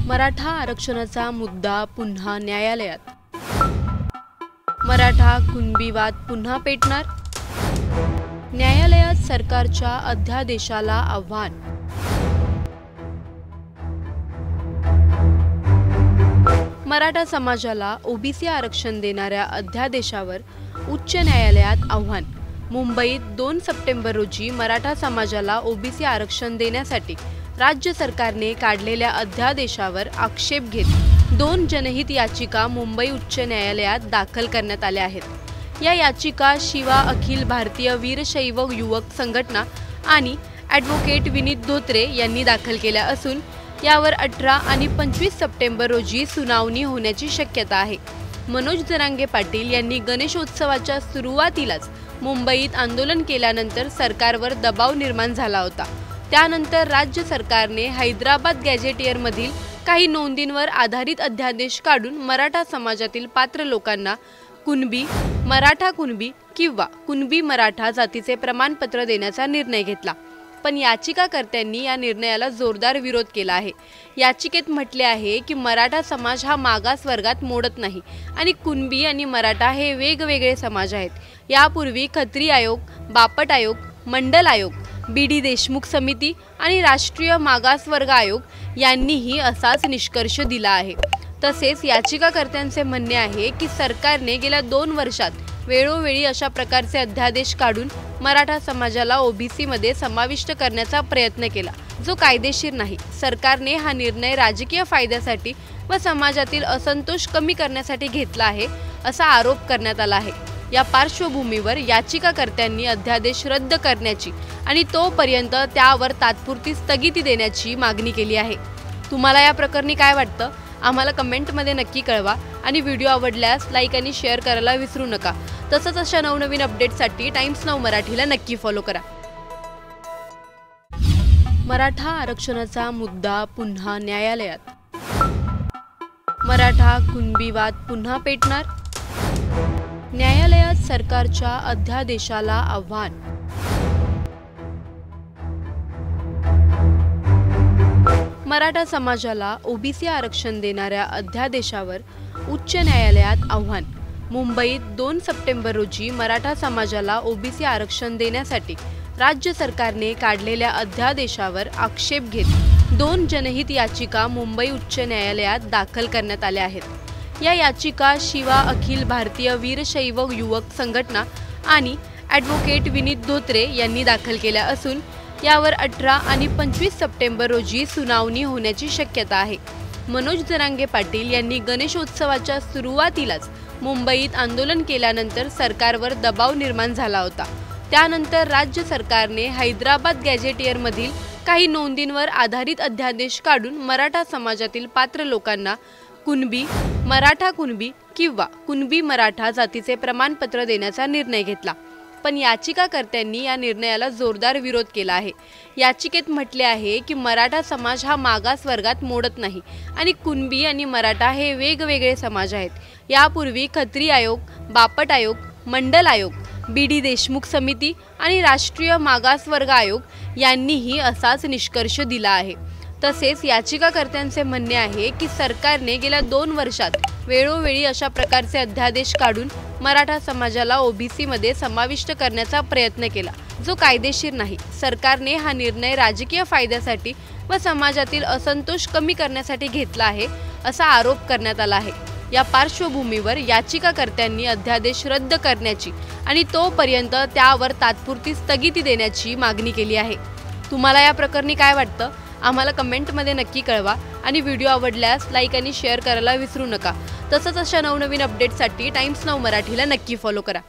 मराठा आरक्षणाचा मुद्दा पुन्हा न्यायालयात। मराठा कुणबी वाद पुन्हा पेटणार? न्यायालयात सरकारच्या अध्यादेशाला आव्हान। मराठा समाजाला ओबीसी आरक्षण देणाऱ्या अध्यादेशावर उच्च न्यायालयात आव्हान। मुंबईत 2 सप्टेंबर रोजी मराठा समाजाला ओबीसी आरक्षण देण्यासाठी राज्य सरकारने काढलेल्या अध्यादेशावर आक्षेप घेत 2 जनहित याचिका मुंबई उच्च न्यायालयात दाखल करण्यात आल्या आहेत। या याचिका शिवा अखिल भारतीय वीरशैव युवक संघटना आणि ॲडव्होकेट विनीत धोत्रे यांनी दाखल केल्या असून यावर 18 आणि 25 सप्टेंबर रोजी सुनावणी होण्याची शक्यता आहे। मनोज जरांगे पाटील यांनी गणेशोत्सवाच्या सुरुवातीलाच मुंबईत आंदोलन केल्यानंतर सरकारवर दबाव निर्माण झाला होता। त्यानंतर राज्य सरकारने हैदराबाद गॅझेटियरमधील काही नोंदींवर आधारित अध्यादेश काढून मराठा समाजातील पात्र लोकांना कुणबी, मराठा कुणबी किंवा कुणबी मराठा जातीचे प्रमाणपत्र देण्याचा निर्णय घेतला। पण याचिकाकर्त्यांनी या निर्णयाला जोरदार विरोध केला आहे। याचिकेत म्हटले आहे की मराठा समाज हा मागास वर्गात मोडत नाही आणि कुणबी आणि मराठा हे वेगवेगळे समाज आहेत। यापूर्वी खत्री आयोग, बापट आयोग, मंडल आयोग, बी.डी. देशमुख समिती आणि राष्ट्रीय मागासवर्ग आयोग यांनीही असाच निष्कर्ष दिला आहे। तसेच याचिकाकर्त्यांचे म्हणणे आहे की सरकारने गेल्या 2 वर्षात वेळोवेळी अशा प्रकारचे अध्यादेश काढून मराठा समाजाला ओबीसी मध्ये समाविष्ट करण्याचा प्रयत्न केला, जो कायदेशीर नाही। सरकारने हा निर्णय राजकीय फायद्यासाठी व समाजातील असंतोष कमी करण्यासाठी घेतला आहे, असा आरोप करण्यात आला आहे। या पार्श्वभूमीवर याचिकाकर्त्यांनी अध्यादेश रद्द करण्याची आणि तोपर्यंत त्यावर तात्पुरती स्थगिती देण्याची मागणी केली आहे। तुम्हाला या प्रकरणी काय वाटतं? आम्हाला कमेंटमध्ये नक्की कळवा आणि व्हिडिओ आवडल्यास लाईक आणि शेअर करायला विसरू नका। तसंच अशा नवनवीन अपडेट्ससाठी टाइम्स नाऊ मराठीला नक्की फॉलो करा। मराठा आरक्षणाचा मुद्दा पुन्हा न्यायालयात। मराठा कुणबी वाद पुन्हा पेटणार? न्यायालयात सरकारच्या अध्यादेशाला आव्हान। मराठा समाजाला ओबीसी आरक्षण देणाऱ्या अध्यादेशावर उच्च न्यायालयात आव्हान। मुंबईत 2 सप्टेंबर रोजी मराठा समाजाला ओबीसी आरक्षण देण्यासाठी राज्य सरकारने काढलेल्या अध्यादेशावर आक्षेप घेत 2 जनहित याचिका मुंबई उच्च न्यायालयात दाखल करण्यात आल्या आहेत। या याचिका शिवा अखिल भारतीय वीरशैव युवक संघटना आणि ॲडव्होकेट विनीत धोत्रे यांनी दाखल केल्या असून यावर 18 आणि 25 सप्टेंबर रोजी सुनावणी होण्याची शक्यता आहे। मनोज जरांगे पाटील यांनी गणेशोत्सवाच्या सुरुवातीलाच मुंबईत आंदोलन केल्यानंतर सरकारवर दबाव निर्माण झाला होता। त्यानंतर राज्य सरकारने हैदराबाद गॅझेटियरमधील काही नोंदींवर आधारित अध्यादेश काढून मराठा समाजातील पात्र लोकांना कुणबी, मराठा कुणबी किंवा कुणबी मराठा जातीचे प्रमाणपत्र देण्याचा निर्णय घेतला। पण याचिकाकर्त्यांनी या निर्णयाला जोरदार विरोध केला आहे। याचिकेत म्हटले आहे की मराठा समाज हा मागास वर्गात मोडत नाही आणि कुणबी आणि मराठा हे वेगवेगळे समाज आहेत। यापूर्वी खत्री आयोग, बापट आयोग, मंडल आयोग, बी.डी. देशमुख समिती आणि राष्ट्रीय मागासवर्ग आयोग यांनीही असाच निष्कर्ष दिला आहे। तसेच याचिकाकर्त्यांचे म्हणणे आहे की सरकारने गेल्या 2 वर्षात वेळोवेळी अशा प्रकारचे अध्यादेश काढून मराठा समाजाला ओबीसी मध्ये समाविष्ट करण्याचा प्रयत्न केला, जो कायदेशीर नाही। सरकारने हा निर्णय राजकीय फायद्यासाठी व समाजातील असंतोष कमी करण्यासाठी घेतला आहे, असा आरोप करण्यात आला आहे। या पार्श्वभूमीवर याचिकाकर्त्यांनी अध्यादेश रद्द करण्याची आणि तोपर्यंत त्यावर तात्पुरती स्थगिती देण्याची मागणी केली आहे। तुम्हाला या प्रकरणी काय वाटतं? आम्हाला कमेंटमध्ये नक्की कळवा आणि व्हिडिओ आवडल्यास लाईक आणि शेअर करायला विसरू नका। तसंच अशा नवनवीन अपडेट्ससाठी टाइम्स नाऊ मराठीला नक्की फॉलो करा।